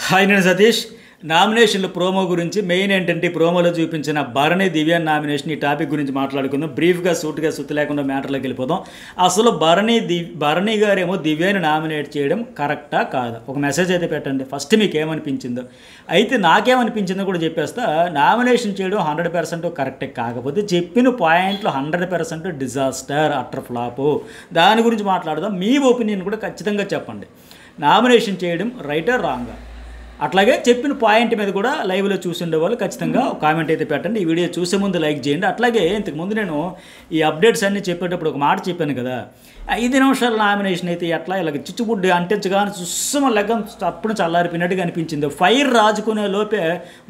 Hi నేను సతీష్. నామినేషన్ల promo గురించి మెయిన్ ఏంటంటే ప్రోమోలో చూపించిన భరణి దివ్య నామినేషన్ ఈ టాపిక్ గురించి మాట్లాడుకుందాం. బ్రీఫ్గా సూట్గా సుత్తి లేకుండా మ్యాటర్లోకి వెళ్ళిపోదాం. అసలు భరణి గారేమో దివ్యని నామినేట్ చేయడం కరెక్టా కాదా? ఒక మెసేజ్ అయితే పెట్టండి ఫస్ట్ మీకు ఏమనిపించిందో. అయితే నాకేమనిపించిందో కూడా చెప్పేస్తా. నామినేషన్ చేయడం 100% కరెక్టే, కాకపోతే చెప్పిన పాయింట్లు 100% డిజాస్టర్, అట్టర్ ఫ్లాపు. దాని గురించి మాట్లాడదాం. మీ ఒపీనియన్ కూడా ఖచ్చితంగా చెప్పండి. నామినేషన్ చేయడం రైటా రాంగా? అట్లాగే చెప్పిన పాయింట్ మీద కూడా లైవ్లో చూసి ఉండేవాళ్ళు ఖచ్చితంగా కామెంట్ అయితే పెట్టండి. ఈ వీడియో చూసే ముందు లైక్ చేయండి. అట్లాగే ఇంతకుముందు నేను ఈ అప్డేట్స్ అన్నీ చెప్పేటప్పుడు ఒక మాట చెప్పాను కదా, 5 నిమిషాల నామినేషన్ అయితే ఎట్లా ఇలాగ చిచ్చుబుడ్డి అంటించగానే సుస్సమ లెగ్గం అప్పుడు చల్లారిపోయినట్టుగా అనిపించింది. ఫైర్ రాజుకునే లోపే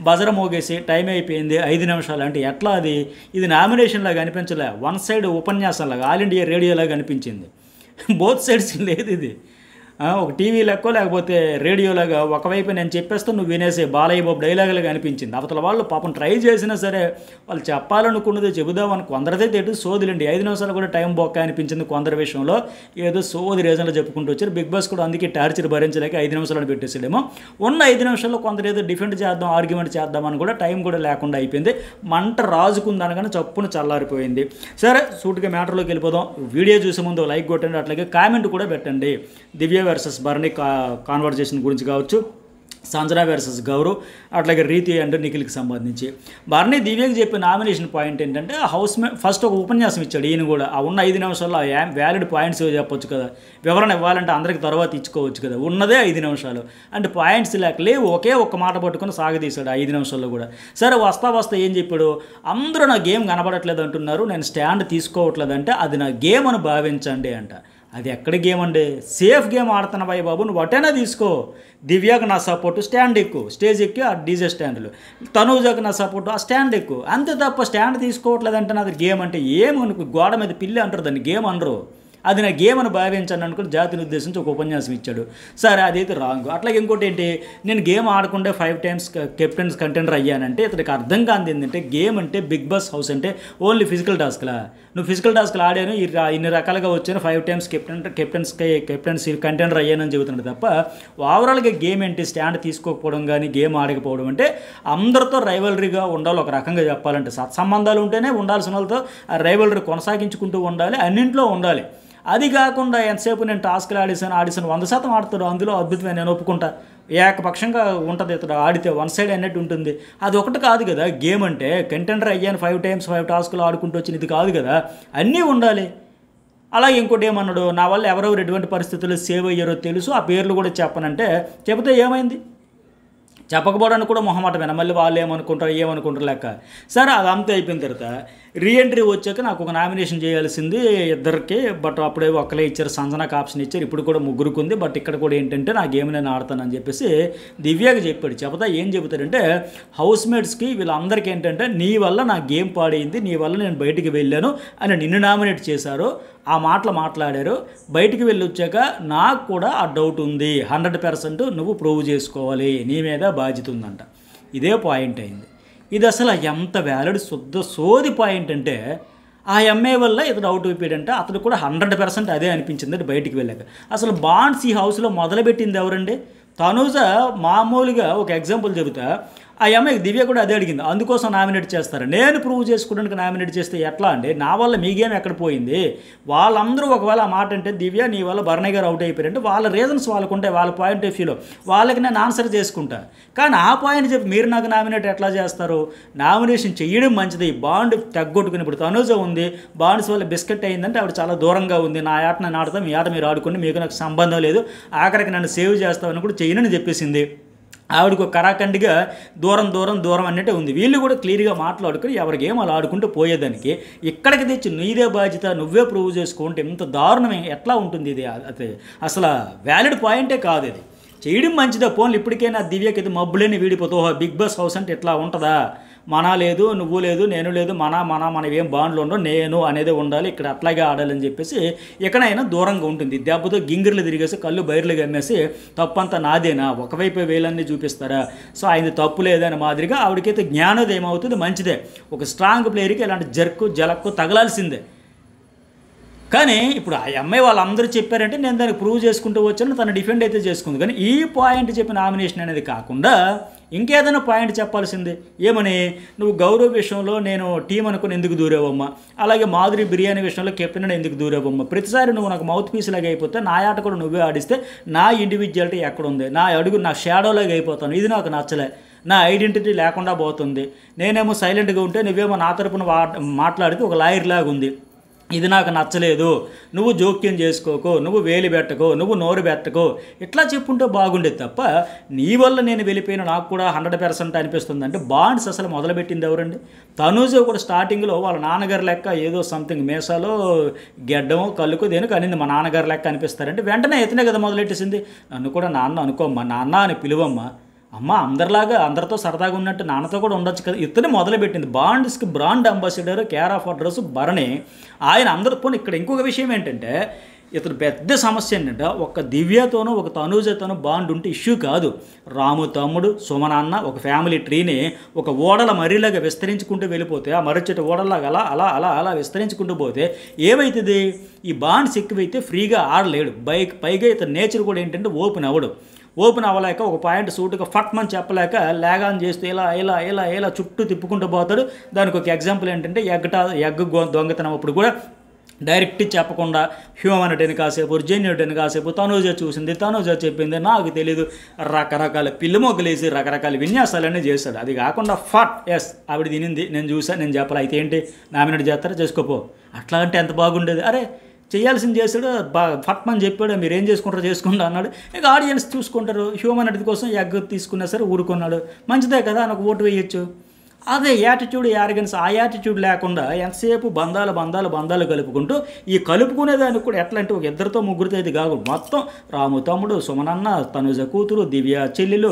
బజర మోగేసి టైం అయిపోయింది 5 నిమిషాలు అంటే ఎట్లా? ఇది నామినేషన్లాగా అనిపించలే, వన్ సైడ్ ఉపన్యాసంలాగా ఆల్ ఇండియా రేడియోలాగా అనిపించింది. బోత్ సైడ్స్ లేదు ఇది. ఒక టీవీ లెక్కో లేకపోతే రేడియోలాగా ఒకవైపు నేను చెప్పేస్తే నువ్వు వినేసే బాలయ్య బాబు డైలాగులుగా అనిపించింది. అవతల వాళ్ళు పాపం ట్రై చేసినా సరే వాళ్ళు చెప్పాలనుకున్నది చెబుదామని కొందరిదే తెటు సోదిలండి. 5 నిమిషాలు కూడా టైం బొక్క అనిపించింది కొందరి విషయంలో. ఏదో సోది రీజన్లో చెప్పుకుంటూ వచ్చారు. బిగ్ బాస్ కూడా అందుకే టార్చర్ భరించలేక 5 నిమిషాలను పెట్టేసాడేమో. ఉన్న 5 నిమిషాల్లో కొందరు ఏదో డిఫెండ్ చేద్దాం, ఆర్గ్యుమెంట్ చేద్దామని కూడా టైం కూడా లేకుండా అయిపోయింది. మంట రాజుకుందనగానే చప్పున చల్లారిపోయింది. సరే సూటుగా మ్యాటర్లోకి వెళ్ళిపోదాం. వీడియో చూసే ముందు లైక్ కొట్టండి, అట్లాగే కామెంట్ కూడా పెట్టండి. దివ్య వర్సెస్ భరణి కాన్వర్జేషన్ గురించి కావచ్చు, సంజన వర్సెస్ గౌరవ్, అట్లాగే రీతి అండ్ నిఖిల్కి సంబంధించి. భరణి దివ్యకి చెప్పిన నామినేషన్ పాయింట్ ఏంటంటే హౌస్ ఫస్ట్ ఒక ఉపన్యాసం ఇచ్చాడు. ఈయన కూడా ఆ ఉన్న 5 నిమిషాల్లో వ్యాలిడ్ పాయింట్స్ చెప్పొచ్చు కదా, వివరణ ఇవ్వాలంటే అందరికి తర్వాత ఇచ్చుకోవచ్చు కదా. ఉన్నదే 5 నిమిషాలు అంటే పాయింట్స్ లేవు, ఒకే ఒక్క మాట పట్టుకొని సాగదీశాడు 5 నిమిషాల్లో కూడా. సరే వస్తా ఏం చెప్పాడు, అందరూ నా గేమ్ కనబడట్లేదు అంటున్నారు, నేను స్టాండ్ తీసుకోవట్లేదంటే అది నా గేమ్ అని భావించండి అంట. అది ఎక్కడ గేమ్ అండి? సేఫ్ గేమ్ ఆడుతున్నావయ్య బాబు, నువ్వు అటైనా తీసుకో. దివ్యాకు నా సపోర్టు స్టాండ్ ఎక్కువ, స్టేజ్ ఎక్కి ఆ డీజే స్టాండ్లు. తనూజాకు నా సపోర్టు ఆ స్టాండ్ ఎక్కువ, అంతే తప్ప స్టాండ్ తీసుకోవట్లేదంటే నాది గేమ్ అంటే ఏమనుకో, గోడ మీద పిల్లి అంటారు దాన్ని, గేమ్ అనరు. అది నా గేమ్ అని భావించాను అనుకుని జాతిని ఉద్దేశించి ఒక ఉపన్యాసం ఇచ్చాడు. సరే అదైతే రాంగ్. అట్లాగే ఇంకోటి ఏంటి, నేను గేమ్ ఆడకుండా 5 times కెప్టెన్స్ కంటెండర్ అయ్యానంటే ఇతనికి అర్థం కాంది ఏంటంటే గేమ్ అంటే బిగ్ బాస్ హౌస్ అంటే ఓన్లీ ఫిజికల్ టాస్క్లా. నువ్వు ఫిజికల్ టాస్క్లు ఆడాను ఇన్ని రకాలుగా వచ్చాను 5 times కెప్టెన్స్ కంటెండర్ అయ్యానని చెబుతున్నాడు తప్ప ఓవరాల్గా గేమ్ ఏంటి, స్టాండ్ తీసుకోకపోవడం కానీ గేమ్ ఆడకపోవడం అంటే అందరితో రైవలరీగా ఉండాలి. ఒక రకంగా చెప్పాలంటే సత్సంబంధాలు ఉంటేనే ఉండాల్సిన వాళ్ళతో ఆ రైవలరీ కొనసాగించుకుంటూ ఉండాలి, అన్నింట్లో ఉండాలి. అది కాకుండా ఎంతసేపు నేను టాస్క్లు ఆడేసాను 100% ఆడతాడు, అందులో అద్భుతమైన నేను ఒప్పుకుంటా. ఏకపక్షంగా ఉంటుంది ఇతడు ఆడితే, వన్ సైడ్ అన్నట్టు ఉంటుంది. అది ఒకటి కాదు కదా గేమ్ అంటే. కంటెండర్ అయ్యాను 5 times 5 టాస్కులు ఆడుకుంటూ వచ్చిన ఇది కాదు కదా, అన్నీ ఉండాలి. అలాగే ఇంకోటి ఏమన్నాడు, నా వల్ల ఎవరెవరు ఎటువంటి పరిస్థితుల్లో సేవ్ అయ్యారో తెలుసు, ఆ పేర్లు కూడా చెప్పనంటే చెబితే ఏమైంది? చెప్పకపోవడానికి కూడా మొహమాటమేనా? మళ్ళీ వాళ్ళు ఏమనుకుంటారు లెక్క. సరే అదంతా అయిపోయిన తర్వాత రీఎంట్రీ వచ్చాక నాకు ఒక నామినేషన్ చేయాల్సింది ఇద్దరికి, బట్ అప్పుడే ఒక్కలే ఇచ్చారు, సంజనాకి ఆప్షన్ ఇచ్చారు. ఇప్పుడు కూడా ముగ్గురికి ఉంది, బట్ ఇక్కడ కూడా ఏంటంటే నా గేమ్ నేను ఆడతానని చెప్పేసి దివ్యాకి చెప్పాడు. ఏం చెబుతాడంటే హౌస్ మేట్స్కి వీళ్ళందరికీ ఏంటంటే నీ వల్ల నా గేమ్ పాడైంది, నీ వల్ల నేను బయటికి వెళ్ళాను అని నిన్ను నామినేట్ చేశారు, ఆ మాటలు మాట్లాడారు. బయటికి వెళ్ళి వచ్చాక నాకు కూడా ఆ డౌట్ ఉంది, 100% నువ్వు ప్రూవ్ చేసుకోవాలి, నీ మీద బాధ్యత ఉందంట. ఇదే పాయింట్ అయింది. ఇది అసలు ఎంత వ్యాలిడ్ శుద్ధ సోది పాయింట్ అంటే ఆ ఎంఏ వల్ల ఇతడు అవుట్ అయిపోయాడంటే అతడు కూడా 100% అదే అనిపించింది బయటికి వెళ్ళాక. అసలు బాండ్స్ ఈ హౌస్లో మొదలుపెట్టింది ఎవరండి? తనూజ మామూలుగా ఒక ఎగ్జాంపుల్ చెబుతా, ఆ అమ్మాయికి దివ్య కూడా అదే అడిగింది, అందుకోసం నామినేట్ చేస్తారు. నేను ప్రూవ్ చేసుకోవడానికి నామినేట్ చేస్తే ఎట్లా అండి? నా వల్ల మీ గేమ్ ఎక్కడ పోయింది? వాళ్ళందరూ ఒకవేళ ఆ మాట అంటే దివ్య నీ వల్ల భరణి గారు అవుట్ అయిపోయారంటే వాళ్ళ రీజన్స్ వాళ్ళకు ఉంటాయి, వాళ్ళ పాయింట్ ఆఫ్ వ్యూలో వాళ్ళకి నేను ఆన్సర్ చేసుకుంటా. కానీ ఆ పాయింట్ చెప్పి మీరు నాకు నామినేట్ ఎట్లా చేస్తారు? నామినేషన్ చేయడం మంచిది. బాండ్ తగ్గొట్టుకుని ఇప్పుడు తనూజ ఉంది, బాండ్స్ వల్ల బిస్కెట్ అయిందంటే ఆవిడ చాలా దూరంగా ఉంది, నా ఆట నేను ఆడతాం, మీ ఆట మీరు ఆడుకోండి, మీకు నాకు సంబంధం లేదు, ఆఖరికి నన్ను సేవ్ చేస్తామని కూడా చేయనని చెప్పేసింది. ఆవిడకు కరాఖండిగా దూరం అన్నట్టే ఉంది. వీళ్ళు కూడా క్లియర్గా మాట్లాడుకుని ఎవరికి ఏం అలా ఆడుకుంటూ పోయేదానికి ఇక్కడికి తెచ్చి నీదే బాధ్యత, నువ్వే ప్రూవ్ చేసుకుంటే ఇంత దారుణమే ఎట్లా ఉంటుంది? ఇది అసలు వ్యాలిడ్ పాయింటే కాదు. ఇది చేయడం మంచిదా? పోన్లు ఇప్పటికైనా దివ్యకి ఇది మబ్బులేని వీడిపోతావు. బిగ్ బాస్ హౌస్ అంటే ఎట్లా ఉంటుందా? మన లేదు, నువ్వు లేదు, నేను లేదు, మన ఏం బాండ్లు ఉండవు, నేను అనేది ఉండాలి, ఇక్కడ అట్లాగే ఆడాలని చెప్పేసి ఎక్కడైనా దూరంగా ఉంటుంది. దెబ్బతో గింగిర్లు తిరిగేసి కళ్ళు బయర్లు గమ్మేసి తప్పంతా నాదేనా, ఒకవైపు వేలన్నీ చూపిస్తారా? సో ఆయన తప్పు లేదని మాదిరిగా ఆవిడకైతే జ్ఞానోదయం అవుతుంది. మంచిదే, ఒక స్ట్రాంగ్ ప్లేయర్కి ఇలాంటి జలక్కు తగలాల్సిందే. కానీ ఇప్పుడు ఆ అమ్మాయి వాళ్ళందరూ చెప్పారంటే నేను దానికి ప్రూవ్ చేసుకుంటూ వచ్చాను, తను డిఫెండ్ అయితే చేసుకుంది. కానీ ఈ పాయింట్ చెప్పి నామినేషన్ అనేది కాకుండా ఇంకేదైనా పాయింట్ చెప్పాల్సిందే. ఏమని, నువ్వు గౌరవ్ విషయంలో నేను టీం అనుకుని ఎందుకు దూరేవమ్మా, అలాగే మాధురి బిర్యానీ విషయంలో కెప్టెన్ అని ఎందుకు దూరేవమ్మా, ప్రతిసారి నువ్వు నాకు మౌత్ పీస్ లాగా అయిపోతే నా ఆట కూడా నువ్వే ఆడిస్తే నా ఇండివిజువాలిటీ ఎక్కడుంది, నా అడుగు నా షాడోలాగా అయిపోతాను, ఇది నాకు నచ్చలే, నా ఐడెంటిటీ లేకుండా పోతుంది, నేనేమో సైలెంట్గా ఉంటే నువ్వేమో నా తరపున మాట్లాడితే ఒక లాయర్ లాగా ఉంది, ఇది నాకు నచ్చలేదు, నువ్వు జోక్యం చేసుకోకో, నువ్వు వేలి పెట్టకో, నువ్వు నోరు పెట్టకో, ఇట్లా చెప్పుంటే బాగుండేది తప్ప నీ వల్ల నేను వెళ్ళిపోయిన నాకు కూడా 100% అనిపిస్తుంది అంటే బాండ్స్ అసలు మొదలుపెట్టింది ఎవరండి? తనూజ కూడా స్టార్టింగ్లో వాళ్ళ నాన్నగారి లెక్క ఏదో సంథింగ్ మేసాలో గెడ్డమో కళ్ళుకో దేనికి అనింది, మా నాన్నగారి లెక్క అనిపిస్తారంటే వెంటనే ఎత్తనే కదా మొదలెట్టేసింది. నన్ను కూడా నాన్న అనుకోమ్మా, నాన్న అని పిలువమ్మా, అమ్మ అందరిలాగా అందరితో సరదాగా ఉన్నట్టు నాన్నతో కూడా ఉండొచ్చు కదా, ఇతనే మొదలుపెట్టింది. బాండ్స్కి brand ambassador, care of address Bharani. ఆయన అందరూ పోనీ. ఇక్కడ ఇంకొక విషయం ఏంటంటే ఇతను పెద్ద సమస్య ఏంటంటే ఒక దివ్యతోనూ ఒక తనూజతోనూ బాండ్ ఉంటే ఇష్యూ కాదు. రాము తమ్ముడు, సుమనాన్న ఒక ఫ్యామిలీ ట్రీని ఒక ఓడల మర్రిలాగా విస్తరించుకుంటూ వెళ్ళిపోతే, ఆ మర్రిచెట్టు ఓడలాగా అలా అలా అలా అలా విస్తరించుకుంటూ పోతే ఏమవుతుంది, ఈ బాండ్స్ ఎక్కువైతే ఫ్రీగా ఆడలేడు. పైగా ఇతని నేచర్ కూడా ఏంటంటే ఓపెన్ అవ్వలేక ఒక పాయింట్ సూటుగా ఫట్మని చెప్పలేక లేగాన్ చేస్తూ ఇలా ఇలా ఇలా ఇలా చుట్టూ తిప్పుకుంటూ పోతాడు. దానికి ఒక ఎగ్జాంపుల్ ఏంటంటే ఎగ్ దొంగతనం అప్పుడు కూడా డైరెక్ట్ చెప్పకుండా హ్యూమనిటీని కాసేపు, జెన్యూనిటీని కాసేపు, తనూజ చూసింది, తనూజ చెప్పింది, నాకు తెలీదు, రకరకాల పిల్లి మొగ్గలేసి రకరకాల విన్యాసాలన్నీ చేశాడు. అది కాకుండా ఎస్ ఆవిడ తినింది, నేను చూసాను, నేను చెప్పాలి, అయితే ఏంటి నామినేట్ చేస్తారా, చేసుకోపో, అట్లా అంటే ఎంత బాగుండేది. అరే చేయాల్సింది చేశాడు, ఫట్మని చెప్పాడు, మీరు ఏం చేసుకుంటారో చేసుకుంటా అన్నాడు. ఇక ఆడియన్స్ చూసుకుంటారు, హ్యూమనిటీ కోసం ఎగ్ తీసుకున్నా సరే ఊరుకున్నాడు, మంచిదే కదా, నాకు ఓటు వేయచ్చు. అదే యాటిట్యూడ్, యారగెన్స్, ఆ యాటిట్యూడ్ లేకుండా ఎంతసేపు బంధాలు కలుపుకుంటూ, ఈ కలుపుకునేదానికి కూడా ఎట్లా అంటే ఒక ఇద్దరితో ముగ్గురితో ఇది కాదు, మొత్తం రాము తమ్ముడు, సుమనన్న, తనుజ కూతురు, దివ్య చెల్లెలు,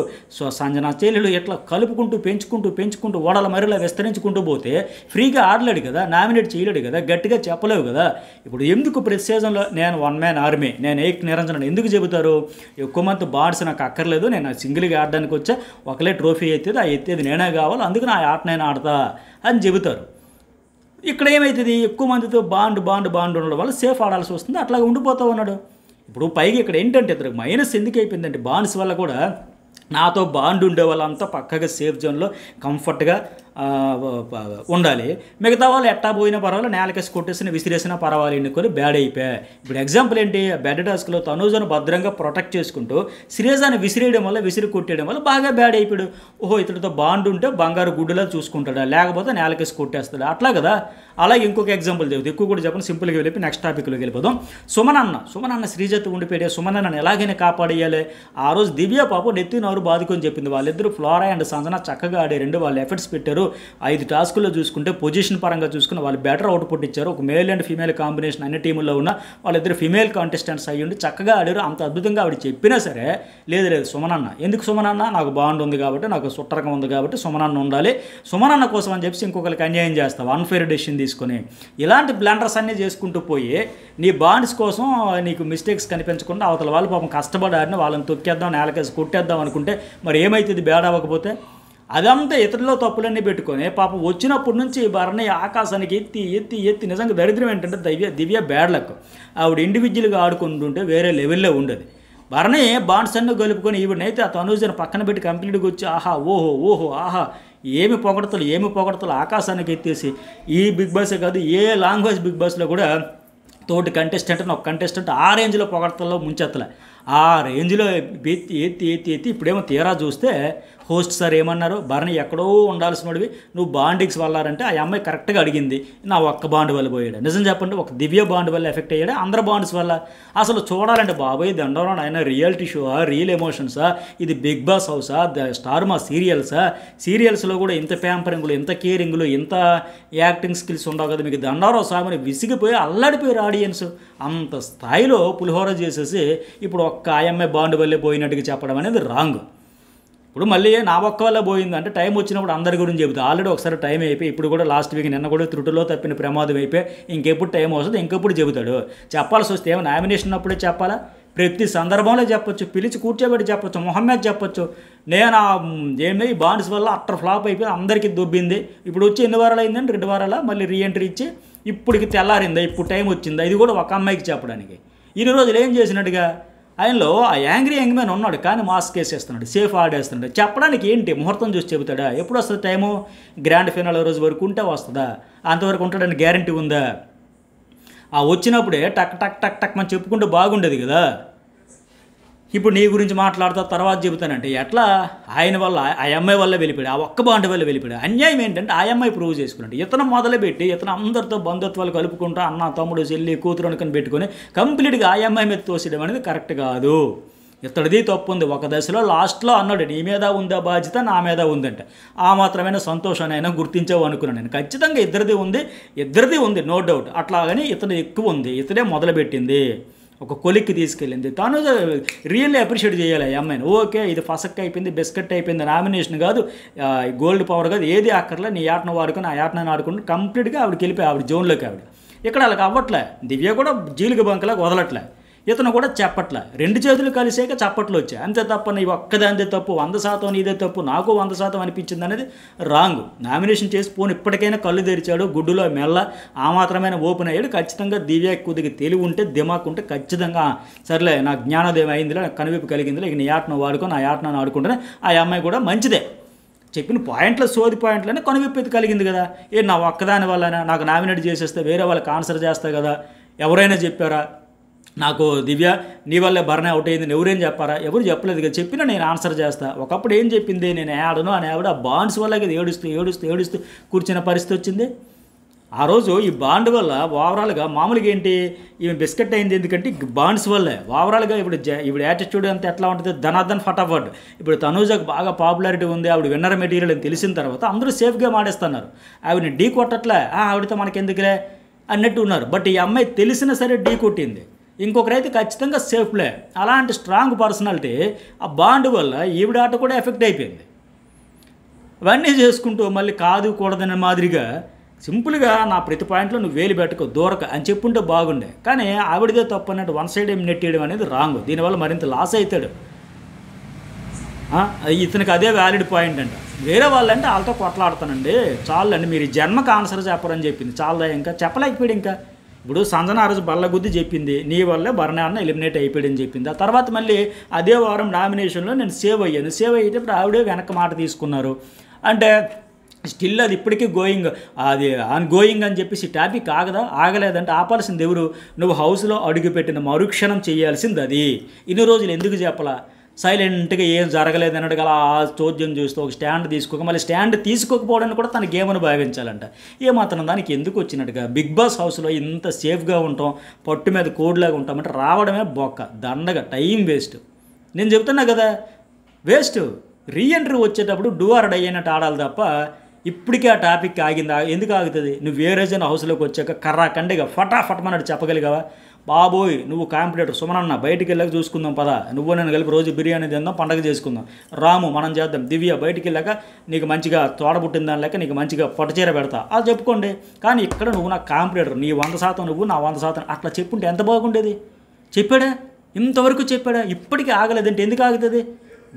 సంజన చెల్లెలు, ఇట్లా కలుపుకుంటూ పెంచుకుంటూ ఓడల మరిలా విస్తరించుకుంటూ పోతే ఫ్రీగా ఆడలేడు కదా, నామినేట్ చేయలేడు కదా, గట్టిగా చెప్పలేవు కదా. ఇప్పుడు ఎందుకు ప్రతి సీజన్లో నేను 1 man ఆర్మీ, నేను ఏక్ నిరంజన్ ఎందుకు చెబుతారు? ఎక్కువ మంది బాండ్స్ నాకు అక్కర్లేదు, నేను సింగిల్గా ఆడడానికి వచ్చా, ఒకలే ట్రోఫీ ఎత్తేది, ఆ ఎత్తేది నేనే కావాలి, అందుకు నా ఆట నేను ఆడతా అని చెబుతారు. ఇక్కడ ఏమవుతుంది, ఎక్కువ మందితో బాండ్ ఉండడం వల్ల సేఫ్ ఆడాల్సి వస్తుంది, అట్లాగే ఉండిపోతూ ఉన్నాడు. ఇప్పుడు పైగా ఇక్కడ ఏంటంటే ఇతనికి మైనస్ ఎందుకు అయిపోయిందంటే బాండ్స్ వల్ల కూడా నాతో బాండ్ ఉండే వాళ్ళంతా పక్కగా సేఫ్ జోన్లో కంఫర్ట్గా ఉండాలి, మిగతా వాళ్ళు ఎట్టా పోయినా పర్వాలేదు, నేలకేసి కొట్టేసిన విసిరేసినా పర్వాలేదు ఎన్నుకొని బ్యాడ్ అయిపోయాయి. ఇప్పుడు ఎగ్జాంపుల్ ఏంటి, బెడ్ టాస్క్లో తనూజను భద్రంగా ప్రొటెక్ట్ చేసుకుంటూ శ్రీజాన్ని విసిరి కొట్టేయడం వల్ల బాగా బ్యాడ్ అయిపోయాడు. ఓహో ఇతడితో బాండ్ ఉంటే బంగారు గుడ్డులా చూసుకుంటాడా, లేకపోతే నేలకేసి కొట్టేస్తాడా, అట్లా కదా. అలాగే ఇంకొక ఎగ్జాంపుల్ చెబుతుంది, ఎక్కువ కూడా చెప్పండి, సింపుల్గా వెళ్ళి నెక్స్ట్ టాపిక్లోకి వెళ్ళిపోదాం. సుమనన్న శ్రీజత్ ఉండిపోయాడు, సుమనన్నను ఎలాగైనా కాపాడేయాలి. ఆ రోజు దివ్య పాప నెత్తి నోరు బాదుకొని చెప్పింది, వాళ్ళిద్దరూ ఫ్లోరా అండ్ సంజన చక్కగా ఆడారు, వాళ్ళు ఎఫర్ట్స్ పెట్టారు, 5 టాస్కుల్లో చూసుకుంటే పొజిషన్ పరంగా చూసుకుని వాళ్ళు బెటర్ అవుట్పుట్ ఇచ్చారు, ఒక మేల్ అండ్ ఫీమేల్ కాంబినేషన్ అన్ని టీముల్లో ఉన్న వాళ్ళిద్దరు ఫీమేల్ కాంటెస్టెంట్స్ అయ్యండి చక్కగా ఆడారు. అంత అద్భుతంగా ఆవిడ చెప్పినా సరే లేదు సుమనన్న, ఎందుకు సుమనన్న, నాకు బాండ్ ఉంది కాబట్టి, నాకు సుట్టరకం ఉంది కాబట్టి సుమనన్న ఉండాలి, సుమనన్న కోసం అని చెప్పి ఇంకొకరికి అన్యాయం చేస్తావు, అన్ఫేర్ డెసిషన్ తీసుకొని, ఇలాంటి బ్లండర్స్ అన్నీ చేసుకుంటూ పోయి నీ బాండ్స్ కోసం నీకు మిస్టేక్స్ కనిపించకుండా అవతల వాళ్ళు పాపం కష్టపడి ఆడిన వాళ్ళని తొక్కేద్దాం, నేలకేసి కొట్టేద్దాం అనుకుంటే మరి ఏమవుతుంది, బ్యాడ్ అవ్వకపోతే? అదంతా ఇతరులో తప్పులన్నీ పెట్టుకొని పాపం వచ్చినప్పటి నుంచి భరణి ఆకాశానికి ఎత్తి నిజంగా దరిద్రం ఏంటంటే దివ్య బ్యాడ్ లక్. ఆవిడ ఇండివిజువల్గా ఆడుకుంటుంటే వేరే లెవెల్లో ఉండేది. భరణి బాండ్స్ అన్నీ కలుపుకొని ఈవిడనైతే ఆ తనూజను పక్కన పెట్టి కంప్లీట్గా వచ్చి ఆహా ఓహో ఆహా ఏమి పొగడతలు ఆకాశానికి ఎత్తేసి, ఈ బిగ్ బాసే కాదు ఏ లాంగ్వేజ్ బిగ్ బాస్లో కూడా తోటి కంటెస్టెంట్ ఒక కంటెస్టెంట్ ఆ రేంజ్లో పొగడతల్లో ముంచెత్తలే, ఆ రేంజ్లో ఎత్తి ఇప్పుడేమో తీరా చూస్తే హోస్ట్ సార్ ఏమన్నారు, భరణి ఎక్కడో ఉండాల్సినవి నువ్వు బాండింగ్స్ వల్లారంటే ఆ అమ్మాయి కరెక్ట్గా అడిగింది, నా ఒక్క బాండ్ వల్ల పోయాడు. నిజం చెప్పండి, ఒక దివ్య బాండ్ వల్ల ఎఫెక్ట్ అయ్యాడు, అందరు బాండ్స్ వల్ల. అసలు చూడాలంటే బాబాయ్ దండవరం ఆయన రియాలిటీ షోవా, రియల్ ఎమోషన్సా, ఇది బిగ్ బాస్ హౌసా, స్టార్ మా సీరియల్స్లో కూడా ఇంత ప్యాంపరింగ్లు, ఇంత కేరింగ్లు, ఇంత యాక్టింగ్ స్కిల్స్ ఉండవు కదా మీకు. దండవరం స్వామిని విసిగిపోయి అల్లాడిపోయారు ఆడియన్స్. అంత స్థాయిలో పులిహోర చేసేసి ఇప్పుడు ఒక్క ఆయమ్మాయి బాండ్ వల్లే పోయినట్టుగా చెప్పడం అనేది రాంగ్. ఇప్పుడు మళ్ళీ నా ఒక్క వల్ల పోయిందంటే టైం వచ్చినప్పుడు అందరి గురించి చెబుతా. ఆల్రెడీ ఒకసారి టైం అయిపోయి, ఇప్పుడు కూడా లాస్ట్ వీక్ నిన్న కూడా త్రుటిలో తప్పిన ప్రమాదం అయిపోయి ఇంకెప్పుడు టైం వస్తుంది, ఇంకెప్పుడు చెబుతాడు. చెప్పాల్సి వస్తే ఏమో నామినేషన్ అప్పుడే చెప్పాలా, ప్రతి సందర్భంలో చెప్పొచ్చు, పిలిచి కూర్చోబెట్టి చెప్పొచ్చు, మొహమ్మద్ చెప్పొచ్చు, నేను ఏమి బాండ్స్ వల్ల అట్టర్ ఫ్లాప్ అయిపోయి అందరికీ దొబ్బింది, ఇప్పుడు వచ్చి ఎన్ని వారాలు అయిందండి, 2 వారాల మళ్ళీ రీఎంట్రీ ఇచ్చి ఇప్పటికి తెల్లారిందా, ఇప్పుడు టైం వచ్చిందా, ఇది కూడా ఒక అమ్మాయికి చెప్పడానికి. ఇన్ని రోజులు ఏం చేసినట్టుగా ఆయనలో ఆ యాంగ్రీ యంగ్ మ్యాన్ ఉన్నాడు, కానీ మాస్క్ వేసేస్తున్నాడు, సేఫ్ ఆడేస్తున్నాడు. చెప్పడానికి ఏంటి, ముహూర్తం చూసి చెబుతాడా? ఎప్పుడు వస్తుంది టైము? గ్రాండ్ ఫినాల్ రోజు వరకు ఉంటే వస్తుందా? అంతవరకు ఉంటాడని గ్యారంటీ ఉందా? ఆ వచ్చినప్పుడే టక్ టక్ టక్ టక్ మనం చెప్పుకుంటూ బాగుండేది కదా. ఇప్పుడు నీ గురించి మాట్లాడుతా తర్వాత చెబుతానంటే ఎట్లా? ఆయన వల్ల, ఆ అమ్మాయి వల్ల వెళ్ళిపోయాడు, ఆ ఒక్క బాండ్ వల్ల వెళ్ళిపోయాడు. అన్యాయం ఏంటంటే ఆ అమ్మాయి ప్రూవ్ చేసుకున్నాడు. ఇతను మొదలుపెట్టి ఇతను అందరితో బంధుత్వాలు కలుపుకుంటూ అన్న తమ్ముడు చెల్లి కూతురు అనుకుని పెట్టుకొని కంప్లీట్గా ఆ అమ్మాయి మీద తోసేయడం అనేది కరెక్ట్ కాదు. ఇతడిది తప్పు ఉంది. ఒక దశలో లాస్ట్లో అన్నాడు, నీ మీద ఉందా బాధ్యత, నా మీద ఉందంటే. ఆ మాత్రమైన సంతోషాన్ని అయినా గుర్తించావు అనుకున్నాను నేను. ఖచ్చితంగా ఇద్దరిది ఉంది, నో డౌట్. అట్లాగని ఇతను ఎక్కువ ఉంది, ఇతడే మొదలుపెట్టింది, ఒక కొలిక్కి తీసుకెళ్ళింది. తను రియల్లీ అప్రిషియేట్ చేయాలి ఆ అమ్మాయిని. ఓకే, ఇది ఫసక్ అయిపోయింది, బిస్కెట్ అయిపోయింది, నామినేషన్ కాదు, గోల్డ్ పవర్ కాదు, ఏది అక్కర్లే, నీ ఆటను వాడుకొని ఆ ఆటను ఆడుకుంటూ కంప్లీట్గా ఆవిడకి వెళ్ళిపోయి ఆవిడ జోన్లోకి. ఇక్కడ వాళ్ళకి అవ్వట్లే. దివ్య కూడా జీలిక బంకలాగా వదలట్లే, ఇతను కూడా చెప్పట్లే. రెండు చేతులు కలిసాక చప్పట్లు వచ్చాయి. అంతే తప్ప నీ ఒక్కదాంతే తప్పు, 100% నీదే తప్పు, నాకు 100% అనిపించింది అనేది రాంగ్. నామినేషన్ చేసి పోను ఇప్పటికైనా కళ్ళు తెరిచాడు, గుడ్డులో మెల్ల ఆ మాత్రమైన ఓపెన్ అయ్యాడు. ఖచ్చితంగా దివ్య కొద్దిగా తెలివి ఉంటే, దిమాక్ ఉంటే ఖచ్చితంగా సర్లే నాకు జ్ఞానోదయం అయిందిలే, నాకు కనువిప్పు కలిగిందిలే, ఇక నీ ఆటను వాడుకొని ఆ ఆటను ఆడుకుంటేనే ఆ అమ్మాయి కూడా మంచిదే. చెప్పిన పాయింట్లో సోది పాయింట్లోనే కనువిప్పు కలిగింది కదా. నా ఒక్కదాని వల్లనే నాకు నామినేట్ చేసేస్తే వేరే వాళ్ళకి ఆన్సర్ చేస్తా కదా. ఎవరైనా చెప్పారా నాకు దివ్య నీ వల్లే భరణే అవుట్ అయింది, ఎవరేం చెప్పారా? ఎవరు చెప్పలేదు కదా. చెప్పినా నేను ఆన్సర్ చేస్తా. ఒకప్పుడు ఏం చెప్పింది, నేను ఆడను అని ఆవిడ ఆ బాండ్స్ వల్ల కదా ఏడుస్తూ కూర్చున్న పరిస్థితి వచ్చింది. ఆ రోజు ఈ బాండ్ వల్ల ఓవరాల్గా మామూలుగా ఏంటి ఈమె బిస్కెట్ అయింది, ఎందుకంటే బాండ్స్ వల్లే. ఓవరాల్గా ఇప్పుడు యాటిట్యూడ్ అంతా ఎట్లా ఉంటుంది, ధనార్దన్ ఫటాఫట్. ఇప్పుడు తనూజకు బాగా పాపులారిటీ ఉంది, ఆవిడ విన్నర్ మెటీరియల్ అని తెలిసిన తర్వాత అందరూ సేఫ్గా మాడేస్తున్నారు. ఆవిడని ఢీ కొట్టట్లే, ఆవిడతో మనకెందుకులే అన్నట్టు ఉన్నారు. బట్ ఈ అమ్మాయి తెలిసినా సరే ఢీ కొట్టింది. ఇంకొకరైతే ఖచ్చితంగా సేఫ్ ప్లే. అలాంటి స్ట్రాంగ్ పర్సనాలిటీ ఆ బాండ్ వల్ల ఈవిడ ఆట కూడా ఎఫెక్ట్ అయిపోయింది. అవన్నీ చేసుకుంటూ మళ్ళీ కాదు కూడదనే మాదిరిగా సింపుల్గా నా ప్రతి పాయింట్లో నువ్వు వేలు పెట్టుకో దూరక అని చెప్పుంటే బాగుండే. కానీ ఆవిడదే తప్పు అన్నట్టు వన్ సైడ్ ఏం నెట్టేయడం అనేది రాంగ్. దీనివల్ల మరింత లాస్ అవుతాడు. ఇతనికి అదే వ్యాలిడ్ పాయింట్ అంట. వేరే వాళ్ళంటే వాళ్ళతో కొట్లాడుతానండి, చాలండి, మీరు జన్మకు ఆన్సర్ చెప్పరని చెప్పింది. చాలా ఇంకా చెప్పలేకపోయాడు. ఇంకా ఇప్పుడు సంజన ఆ రోజు బల్లగుద్ది చెప్పింది, నీ వల్లే భరణే అన్న ఎలిమినేట్ అయిపోయాడని చెప్పింది. ఆ తర్వాత మళ్ళీ అదే వారం నామినేషన్లో నేను సేవ్ అయ్యేటప్పుడు ఆవిడే వెనక్కి మాట తీసుకున్నారు. అంటే స్టిల్ అది ఇప్పటికీ అది ఆన్ గోయింగ్ అని చెప్పేసి టాపిక్ ఆగలేదంటే ఆపాల్సింది ఎవరు? నువ్వు హౌస్లో అడుగుపెట్టిన మరుక్షణం చేయాల్సింది అది. ఇన్ని రోజులు ఎందుకు చెప్పలా? సైలెంట్గా ఏం జరగలేదు అన్నట్టుగా అలా చోద్యం చూస్తూ ఒక స్టాండ్ తీసుకోక, మళ్ళీ స్టాండ్ తీసుకోకపోవడానికి కూడా తన గేమ్ను భావించాలంట. ఏమాత్రం దానికి ఎందుకు వచ్చినట్టుగా? బిగ్ బాస్ హౌస్లో ఇంత సేఫ్గా ఉంటాం, పట్టు మీద కోడ్లాగా ఉంటామంటే రావడమే బొక్క, దండగా, టైం వేస్ట్. నేను చెప్తున్నా కదా, వేస్ట్. రీఎంట్రీ వచ్చేటప్పుడు డూ ఆర్ డై అయినట్టు ఆడాలి తప్ప ఇప్పటికే ఆ టాపిక్ ఆగిందా? ఎందుకు ఆగుతుంది? నువ్వు వేరే జన హౌస్లోకి వచ్చాక కర్రాకండిగా ఫటాఫటమన్నట్టు చెప్పగలిగావా? బాబోయ్ నువ్వు కాంపిటేటర్ సుమనన్న బయటికి వెళ్ళాక చూసుకుందాం పదా, నువ్వు నేను కలిపి రోజు బిర్యానీ తిందాం, పండగ చేసుకుందాం, రాము మనం చేద్దాం, దివ్య బయటికి వెళ్ళాక నీకు మంచిగా తోడబుట్టిన దాని లెక్క నీకు మంచిగా పట్టుచీర పెడతా, అది చెప్పుకోండి. కానీ ఇక్కడ నువ్వు నాకు కాంపిటేటర్, నీ 100% నువ్వు, నా 100% అట్లా చెప్పుంటే ఎంత బాగుండేది? చెప్పాడా? ఇంతవరకు చెప్పాడా? ఇప్పటికీ ఆగలేదంటే ఎందుకు ఆగుతుంది?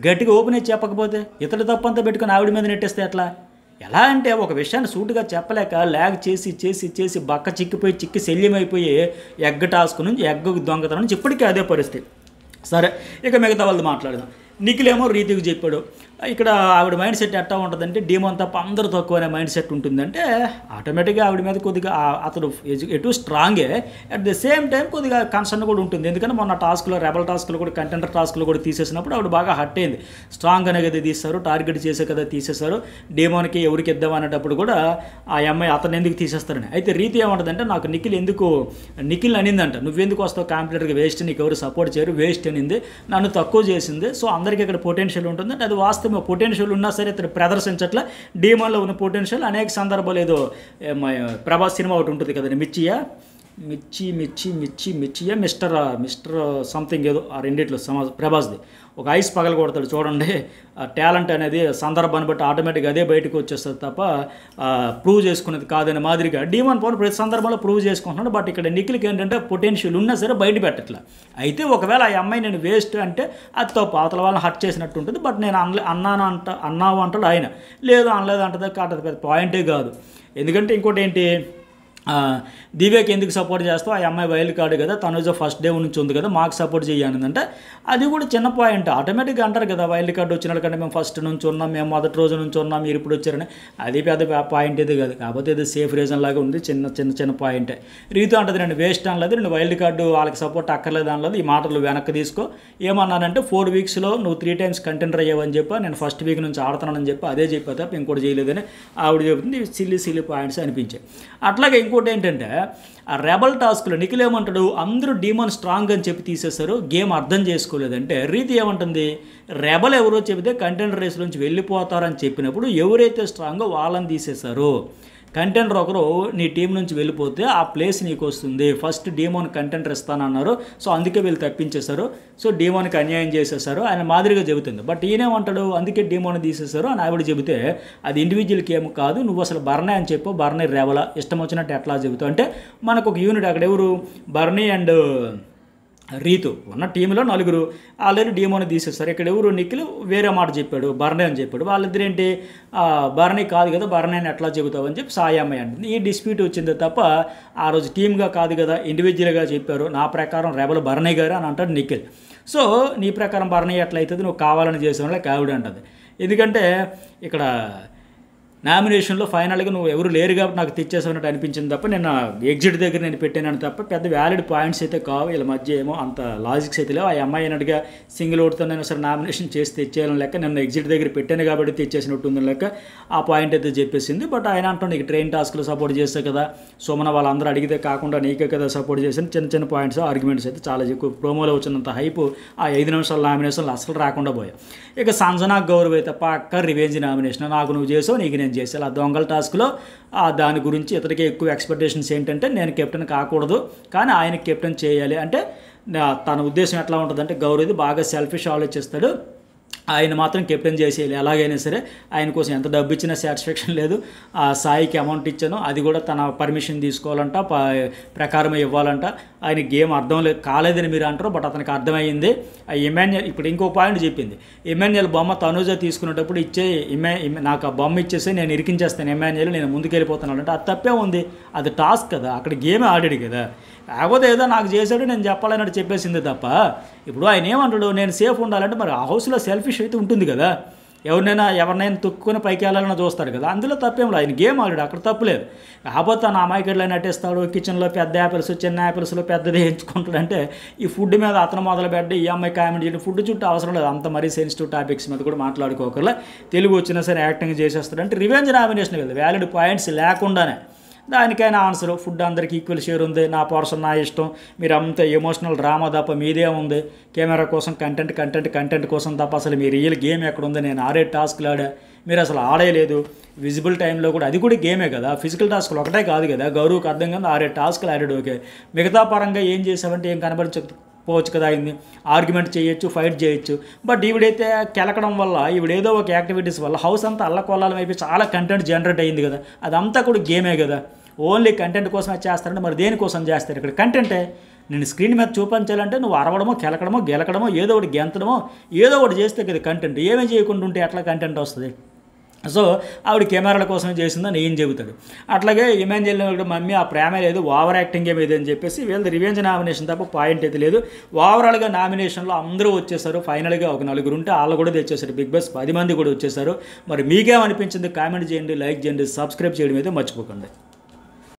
గట్టిగా ఓపెన్ అయ్యి చెప్పకపోతే ఇతడు తప్పంతా పెట్టుకుని ఆవిడ మీద నెట్టేస్తే ఎట్లా? ఎలా అంటే ఒక విషయాన్ని సూటుగా చెప్పలేక ల్యాగ్ చేసి బక్క చిక్కి శల్యమైపోయి ఎగ్ టాస్క్ నుంచి ఎగ్ దొంగతనం నుంచి ఇప్పటికీ అదే పరిస్థితి. సరే, ఇక మిగతా వాళ్ళు మాట్లాడదాం. నిఖిల్ ఏమో రీతికి చెప్పాడు. ఇక్కడ ఆవిడ మైండ్ సెట్ ఎట్టా ఉంటుందంటే డీమోన్ తప్ప అందరూ తక్కువ అనే మైండ్ సెట్ ఉంటుందంటే ఆటోమేటిక్గా ఆవిడ మీద కొద్దిగా అతడు ఎటు స్ట్రాంగే, అట్ ద సేమ్ టైం కొద్దిగా కన్సర్న్ కూడా ఉంటుంది. ఎందుకంటే మొన్న టాస్క్లో రెబల్ టాస్క్లో కూడా కంటెండర్ టాస్క్లో కూడా తీసేసినప్పుడు ఆవిడ బాగా హర్ట్ అయింది. స్ట్రాంగ్ అనే కదా తీస్తారు, టార్గెట్ చేసే కదా తీసేశారు, డీమోన్కి ఎవరికి ఇద్దాం అనేటప్పుడు కూడా ఆ అమ్మాయి అతను ఎందుకు తీసేస్తారని. అయితే రీతి ఏమంటుందంటే నాకు నిఖిల్ అనిందంట, నువ్వెందుకు వస్తావు కాంపిటేటర్గా, వేస్ట్, నీకు ఎవరు సపోర్ట్ చేయరు, వేస్ట్ అనింది, నన్ను తక్కువ చేసింది, సో అందరికీ ఇక్కడ పొటెన్షియల్ ఉంటుందంటే అది వాస్తవం. పొటెన్షియల్ ఉన్నా సరే ఇతను ప్రదర్శించట్ల. డీమాన్లో ఉన్న పొటెన్షియల్ అనేక సందర్భాలు, ఏదో ప్రభాస్ సినిమా ఒకటి ఉంటుంది కదండి, మిర్చియా మిస్టర్ సంథింగ్ ఏదో, ఆ రెండిట్లో ప్రభాస్ది ఒక ఐస్ పగల కొడతాడు చూడండి. టాలెంట్ అనేది సందర్భాన్ని బట్టి ఆటోమేటిక్గా అదే బయటకు వచ్చేస్తుంది తప్ప ప్రూవ్ చేసుకునేది కాదనే మాదిరిగా డీమాన్ పవన్ ప్రతి సందర్భంలో ప్రూవ్ చేసుకుంటున్నాడు. బట్ ఇక్కడ నిఖిల్కి ఏంటంటే పొటెన్షియల్ ఉన్నా సరే బయట పెట్టట్లా. అయితే ఒకవేళ ఆ అమ్మాయి నేను వేస్ట్ అంటే అది తప్పు, అవతల వాళ్ళని హర్ట్ చేసినట్టు ఉంటుంది. బట్ నేను అన్నావు అంటాడు ఆయన, లేదు అనలేదు అంటది కాటది, పెద్ద పాయింటే కాదు. ఎందుకంటే ఇంకోటి ఏంటి, దివ్యకి ఎందుకు సపోర్ట్ చేస్తావు, ఆ అమ్మాయి వైల్డ్ కార్డు కదా, తనుజ ఫస్ట్ డే నుంచి ఉంది కదా, మాకు సపోర్ట్ చేయాలంటే అది కూడా చిన్న పాయింట్. ఆటోమేటిక్గా అంటారు కదా, వైల్డ్ కార్డు వచ్చిన కంటే మేము ఫస్ట్ నుంచి ఉన్నాం, మేము మొదటి రోజు నుంచి ఉన్నాం, మీరు ఇప్పుడు వచ్చారని. అది పెద్ద పాయింట్ ఇది కాదు, కాకపోతే ఇది సేఫ్ రీజన్ లాగా ఉంది, చిన్న పాయింటే. రీతు అంటది నేను వేస్ట్ అనలేదు, నేను వైల్డ్ కార్డు వాళ్ళకి సపోర్ట్ అక్కర్లేదు అనలేదు, ఈ మాటలు వెనక్కి తీసుకో. ఏమన్నానంటే 4 వీక్స్లో నువ్వు 3 టైమ్స్ కంటెండర్ అయ్యావని చెప్పి, నేను ఫస్ట్ వీక్ నుంచి ఆడుతున్నానని చెప్పి అదే చెప్పా తప్ప ఇంకోటి చేయలేదని ఆవిడ చెబుతుంది. సిల్లీ పాయింట్స్ అనిపించాయి. అట్లాగే ఇంకోటి ఏంటంటే ఆ రెబల్ టాస్క్లో నిఖిల్ ఏమంటాడు, అందరూ డీమన్ స్ట్రాంగ్ అని చెప్పి తీసేశారు, గేమ్ అర్థం చేసుకోలేదంటే రీతి ఏమంటుంది, రెబల్ ఎవరో చెబితే కంటెండర్ రేస్ నుంచి వెళ్ళిపోతారని చెప్పినప్పుడు ఎవరైతే స్ట్రాంగో వాళ్ళని తీసేశారు. కంటెండర్ ఒకరు నీ టీం నుంచి వెళ్ళిపోతే ఆ ప్లేస్ నీకు వస్తుంది, ఫస్ట్ డీమోన్ కంటెండర్ ఇస్తానన్నారు, సో అందుకే వీళ్ళు తప్పించేశారు, సో డీమోన్కి అన్యాయం చేసేసారు ఆయన మాదిరిగా చెబుతుంది. బట్ ఈయనేమంటాడు, అందుకే డీమోన్ తీసేశారు అని ఆవిడ చెబితే అది ఇండివిజువల్ గేమ్ కాదు, నువ్వు అసలు బర్నీ అని చెప్పు, బర్నీ రెవల ఇష్టం వచ్చినట్టు ఎట్లా చెబుతావు అంటే మనకు ఒక యూనిట్ అక్కడ ఎవరు బర్నీ అండ్ రీతు ఉన్న టీంలో 4 ఆల్రెడీ డీమోని తీసేస్తారు. ఇక్కడ ఎవరు నిఖిల్ వేరే మాట చెప్పాడు, బర్నీ అని చెప్పాడు. వాళ్ళిద్దరు ఏంటి బర్నీ కాదు కదా, బర్నీ అని ఎట్లా చెబుతావు అని చెప్పి సాయి అమ్మాయి అంటుంది. ఈ డిస్ప్యూట్ వచ్చింది తప్ప ఆ రోజు టీమ్గా కాదు కదా, ఇండివిజువల్గా చెప్పారు. నా ప్రకారం రెబల్ బర్నీ గారు అని అంటాడు నిఖిల్. సో నీ ప్రకారం బర్నీ ఎట్లయితుంది, నువ్వు కావాలని చేసిన కావిడ అంటది. ఎందుకంటే ఇక్కడ నామినేషన్లో ఫైనల్గా నువ్వు ఎవరు లేరు కాబట్టి నాకు తెచ్చేసినట్టు అనిపించింది తప్ప నేను ఎగ్జిట్ దగ్గర నేను పెట్టాను తప్ప పెద్ద వ్యాలిడ్ పాయింట్స్ అయితే కావు. వీళ్ళ మధ్య ఏమో అంత లాజిక్స్ అయితే లేవు. ఆ అమ్మాయి అన్నట్టుగా సింగిల్ ఓటుతో నేను సరే నామినేషన్ చేసి తెచ్చేయాలని లెక్క, నేను ఎగ్జిట్ దగ్గర పెట్టాను కాబట్టి తెచ్చేసినట్టు ఉందని లెక్క ఆ పాయింట్ అయితే చెప్పేసింది. బట్ ఆయన అంటాడు నీకు ట్రైన్ టాస్క్లో సపోర్ట్ చేస్తే కదా, సుమన వాళ్ళందరూ అడిగితే కాకుండా నీకే కదా సపోర్ట్ చేసాను. చిన్న పాయింట్స్ ఆర్గ్యుమెంట్స్ అయితే చాలా ఎక్కువ. ప్రోమోలో వచ్చినంత హైప్ ఆ 5 నిమిషాల నామినేషన్లు అసలు రాకుండా పోయాయి. ఇక సంజనా గౌరవ్ అయితే పక్క రివెంజ్ నామినేషన్, నాకు నువ్వు చేసావు నీకు నేను చేసాను. ఆ దొంగల టాస్క్లో దాని గురించి ఇతనికి ఎక్కువ ఎక్స్పెక్టేషన్స్ ఏంటంటే నేను కెప్టెన్ కాకూడదు కానీ ఆయన కెప్టెన్ చేయాలి అంటే తన ఉద్దేశం ఎట్లా ఉంటుందంటే గౌరవ్ది బాగా సెల్ఫిష్ ఆలోచిస్తాడు, ఆయన మాత్రం కెప్టెన్ చేసేయాలి ఎలాగైనా సరే, ఆయన కోసం ఎంత డబ్బు ఇచ్చినా సాటిస్ఫాక్షన్ లేదు. ఆ సాయికి అమౌంట్ ఇచ్చాను అది కూడా తన పర్మిషన్ తీసుకోవాలంట, ప్రకారమే ఇవ్వాలంట. ఆయన గేమ్ అర్థం కాలేదని మీరు అంటారు, బట్ అతనికి అర్థమైంది. ఆ ఎమాన్యుయల్ ఇప్పుడు ఇంకో పాయింట్ చెప్పింది, ఎమాన్యుయల్ బొమ్మ తనుజ తీసుకునేటప్పుడు నాకు ఆ బొమ్మ ఇచ్చేసి నేను ఇరికించేస్తాను ఎమాన్యుయల్, నేను ముందుకెళ్ళిపోతున్నాను అంటే అది తప్పే ఉంది, అది టాస్క్ కదా, అక్కడ గేమే ఆడాడు కదా. కాకపోతే ఏదో నాకు చేశాడు నేను చెప్పాలన్నట్టు చెప్పేసింది తప్ప ఇప్పుడు ఆయన ఏమంటాడు నేను సేఫ్ ఉండాలంటే మరి ఆ హౌస్లో సెల్ఫిష్ అయితే ఉంటుంది కదా, ఎవరినైనా తొక్కుని పైకి వెళ్ళాలని చూస్తాడు కదా, అందులో తప్పేం ఆయన గేమ్ ఆడాడు అక్కడ తప్పులేదు. కాకపోతే తన అమాయకుడిలో నటిస్తాడు, కిచెన్లో పెద్ద యాపిల్స్ చిన్న యాపిల్స్లో పెద్దది ఎంచుకుంటాడంటే ఈ ఫుడ్ మీద అతను మొదలు పెట్టి ఈ అమ్మాయి కామెంట్ చేయడం ఫుడ్ చుట్టూ అవసరం లేదు, అంత మరీ సెన్సిటివ్ టాపిక్స్ మీద కూడా మాట్లాడుకోకర్లా, తెలుగు వచ్చినా సరే యాక్టింగ్ చేసేస్తాడంటే రివెంజ్ నామినేషన్ కదా, వ్యాలిడ్ పాయింట్స్ లేకుండానే దానికైనా ఆన్సర్ ఫుడ్ అందరికీ ఈక్వల్ షేర్ ఉంది, నా పర్సన్ నా ఇష్టం, మీరు అంత ఎమోషనల్ డ్రామా తప్ప మీదే ఉంది, కెమెరా కోసం కంటెంట్ కోసం తప్ప అసలు మీ రియల్ గేమ్ ఎక్కడ ఉంది, నేను 6 టాస్క్లు ఆడా మీరు అసలు ఆడేయలేదు, విజిబుల్ టైంలో కూడా అది కూడా గేమే కదా, ఫిజికల్ టాస్క్లు ఒకటే కాదు కదా, గౌరవ్కి అర్థం కాదు 6 టాస్క్లు ఆడాడు ఓకే, మిగతా పరంగా ఏం చేసావంటే ఏం కనబడకపోవచ్చు కదా, అయింది ఆర్గ్యుమెంట్ చేయొచ్చు ఫైట్ చేయొచ్చు, బట్ ఈవిడైతే కెలకడం వల్ల ఈవిడేదో ఒక యాక్టివిటీస్ వల్ల హౌస్ అంతా అల్లకొల్లాలం అయిపోయి చాలా కంటెంట్ జనరేట్ అయింది కదా, అదంతా కూడా గేమే కదా, ఓన్లీ కంటెంట్ కోసం చేస్తారంటే మరి దేనికోసం చేస్తారు, ఇక్కడ కంటెంటే నేను స్క్రీన్ మీద చూపించాలంటే నువ్వు అరవడమో కెలకడమో గెలకడమో ఏదో ఒకటి గెంతడమో ఏదో ఒకటి చేస్తే కదా కంటెంట్, ఏమీ చేయకుండా ఉంటే ఎట్లా కంటెంట్ వస్తుంది. సో ఆవిడ కెమెరాల కోసమే చేసిందని ఏం చెబుతాడు. అట్లాగే ఇమాన్యుయల్ మమ్మీ ఆ ప్రేమ లేదు ఓవర్ యాక్టింగ్ ఏమేది అని చెప్పేసి వీళ్ళది రివెంజ్ నామినేషన్ తప్ప పాయింట్ అయితే లేదు. ఓవరాల్గా నామినేషన్లో అందరూ వచ్చేసారు, ఫైనల్గా ఒక 4 ఉంటే వాళ్ళు కూడా తెచ్చేసారు, బిగ్ బాస్ 10 మంది కూడా వచ్చేసారు. మరి మీకేమనిపించింది కామెంట్ చేయండి, లైక్ చేయండి, సబ్స్క్రైబ్ చేయడం అయితే మర్చిపోకండి.